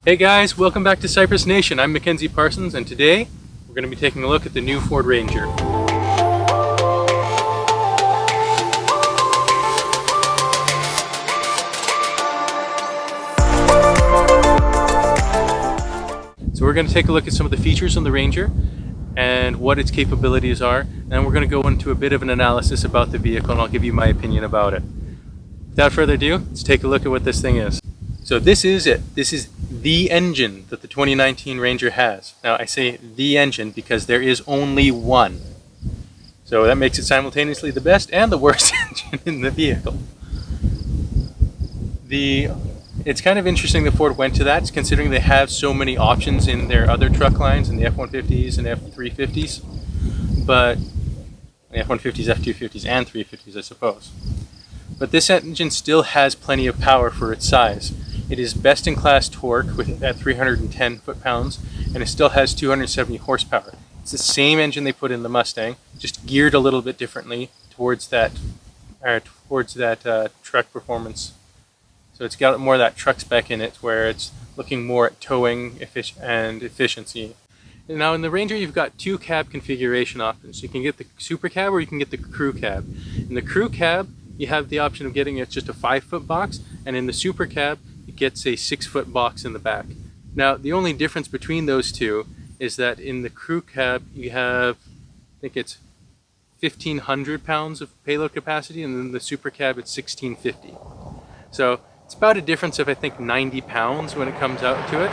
Hey guys, welcome back to Cypress Nation. I'm Mackenzie Parsons, and today we're going to be taking a look at the new Ford Ranger. So we're going to take a look at some of the features on the Ranger and what its capabilities are, and we're going to go into a bit of an analysis about the vehicle, and I'll give you my opinion about it. Without further ado, let's take a look at what this thing is. So this is it. This is the engine that the 2019 Ranger has. Now I say the engine because there is only one. So that makes it simultaneously the best and the worst engine in the vehicle. It's kind of interesting that Ford went to that, considering they have so many options in their other truck lines, in the F-150s and F-350s, but the F-150s, F-250s, and 350s, I suppose. But this engine still has plenty of power for its size. It is best-in-class torque at 310 foot-pounds, and it still has 270 horsepower. It's the same engine they put in the Mustang, just geared a little bit differently towards that truck performance. So it's got more of that truck spec in it, where it's looking more at towing and efficiency. And now in the Ranger, you've got two cab configuration options. You can get the Super Cab or you can get the Crew Cab. In the Crew Cab, you have the option of getting just a 5-foot box, and in the Super Cab, it gets a 6-foot box in the back. Now, the only difference between those two is that in the Crew Cab, you have, I think it's 1,500 pounds of payload capacity, and in the Super Cab, it's 1,650. So it's about a difference of, I think, 90 pounds when it comes out to it.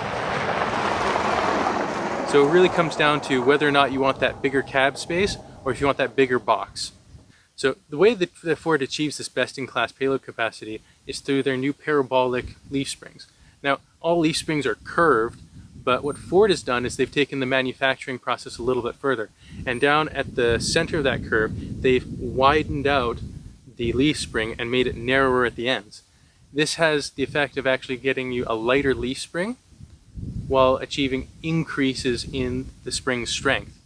So it really comes down to whether or not you want that bigger cab space or if you want that bigger box. So the way that Ford achieves this best-in-class payload capacity is through their new parabolic leaf springs. Now, all leaf springs are curved, but what Ford has done is they've taken the manufacturing process a little bit further. And down at the center of that curve, they've widened out the leaf spring and made it narrower at the ends. This has the effect of actually getting you a lighter leaf spring while achieving increases in the spring's strength.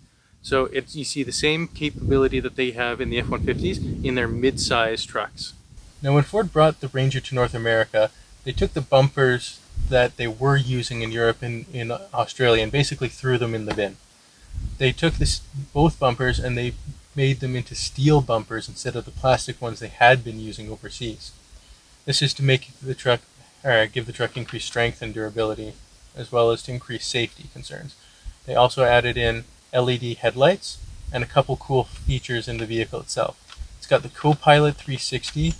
So you see the same capability that they have in the F-150s in their mid-size trucks. Now when Ford brought the Ranger to North America, they took the bumpers that they were using in Europe and in Australia and basically threw them in the bin. They took both bumpers and they made them into steel bumpers instead of the plastic ones they had been using overseas. This is to make give the truck increased strength and durability, as well as to increase safety concerns. They also added in LED headlights and a couple cool features in the vehicle itself. It's got the Co-Pilot 360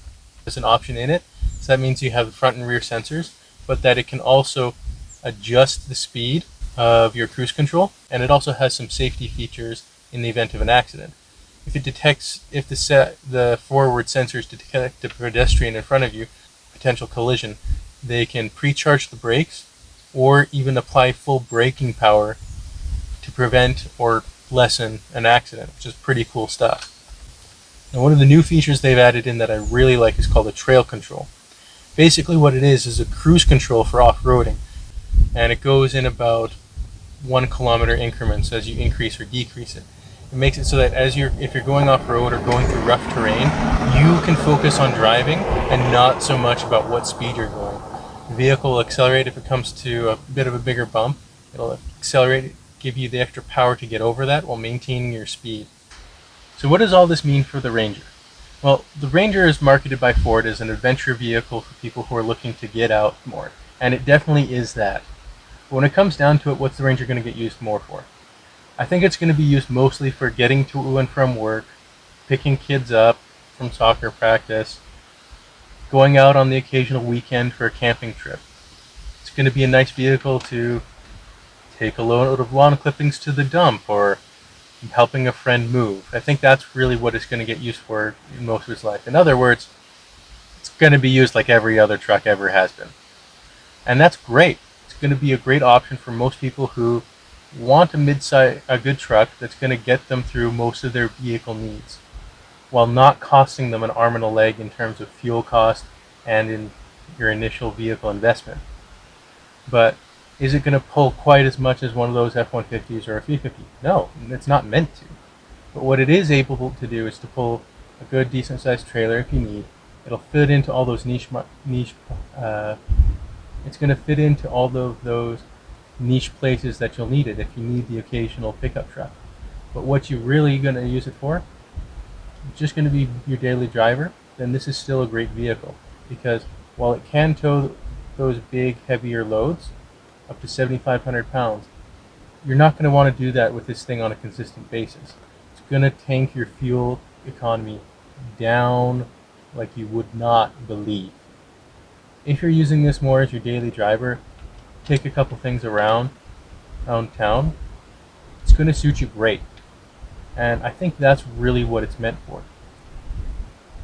as an option in it, so that means you have the front and rear sensors, but that it can also adjust the speed of your cruise control, and it also has some safety features in the event of an accident. If the forward sensors detect a pedestrian in front of you, potential collision, they can pre-charge the brakes or even apply full braking power to prevent or lessen an accident, which is pretty cool stuff. Now, one of the new features they've added in that I really like is called a trail control. Basically what it is a cruise control for off-roading, and it goes in about 1 kilometer increments as you increase or decrease it. It makes it so that if you're going off-road or going through rough terrain, you can focus on driving and not so much about what speed you're going. The vehicle will accelerate if it comes to a bit of a bigger bump. It'll accelerate, give you the extra power to get over that while maintaining your speed. So what does all this mean for the Ranger? Well, the Ranger is marketed by Ford as an adventure vehicle for people who are looking to get out more, and it definitely is that. But when it comes down to it, what's the Ranger going to get used more for? I think it's going to be used mostly for getting to and from work, picking kids up from soccer practice, going out on the occasional weekend for a camping trip. It's going to be a nice vehicle to take a load of lawn clippings to the dump or helping a friend move. I think that's really what it's going to get used for in most of its life. In other words, it's going to be used like every other truck ever has been. And that's great. It's going to be a great option for most people who want a good truck that's going to get them through most of their vehicle needs, while not costing them an arm and a leg in terms of fuel cost and in your initial vehicle investment. But is it going to pull quite as much as one of those F-150s or a 350? No, it's not meant to. But what it is able to do is to pull a good, decent-sized trailer if you need. It'll fit into all those niche It's going to fit into all of those niche places that you'll need it if you need the occasional pickup truck. But what you're really going to use it for, just going to be your daily driver, then this is still a great vehicle, because while it can tow those big, heavier loads, up to 7,500 pounds, you're not going to want to do that with this thing on a consistent basis. It's going to tank your fuel economy down like you would not believe. If you're using this more as your daily driver, take a couple things around town, it's going to suit you great. And I think that's really what it's meant for.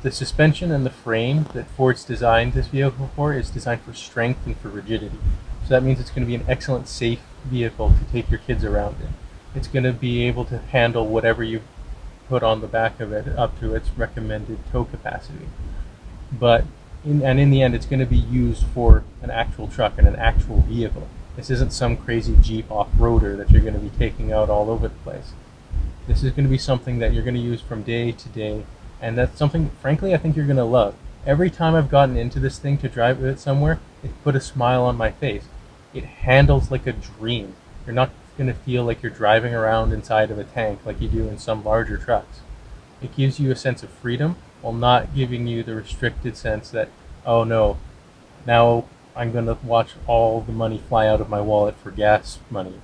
The suspension and the frame that Ford's designed this vehicle for is designed for strength and for rigidity. So that means it's going to be an excellent, safe vehicle to take your kids around in. It's going to be able to handle whatever you put on the back of it up to its recommended tow capacity. But in the end, it's going to be used for an actual truck and an actual vehicle. This isn't some crazy Jeep off-roader that you're going to be taking out all over the place. This is going to be something that you're going to use from day to day, and that's something, frankly, I think you're going to love. Every time I've gotten into this thing to drive it somewhere, it's put a smile on my face. It handles like a dream. You're not going to feel like you're driving around inside of a tank like you do in some larger trucks. It gives you a sense of freedom while not giving you the restricted sense that, oh no, now I'm going to watch all the money fly out of my wallet for gas money.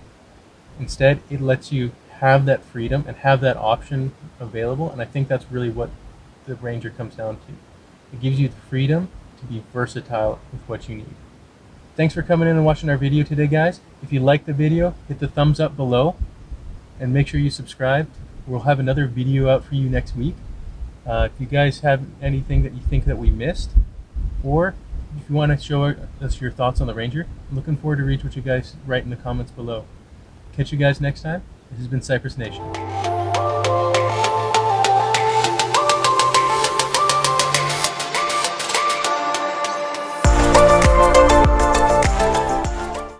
Instead, it lets you have that freedom and have that option available, and I think that's really what the Ranger comes down to. It gives you the freedom to be versatile with what you need. Thanks for coming in and watching our video today, guys. If you liked the video, hit the thumbs up below and make sure you subscribe. We'll have another video out for you next week. If you guys have anything that you think that we missed, or if you want to show us your thoughts on the Ranger, I'm looking forward to read what you guys write in the comments below. Catch you guys next time. This has been Cypress Nation.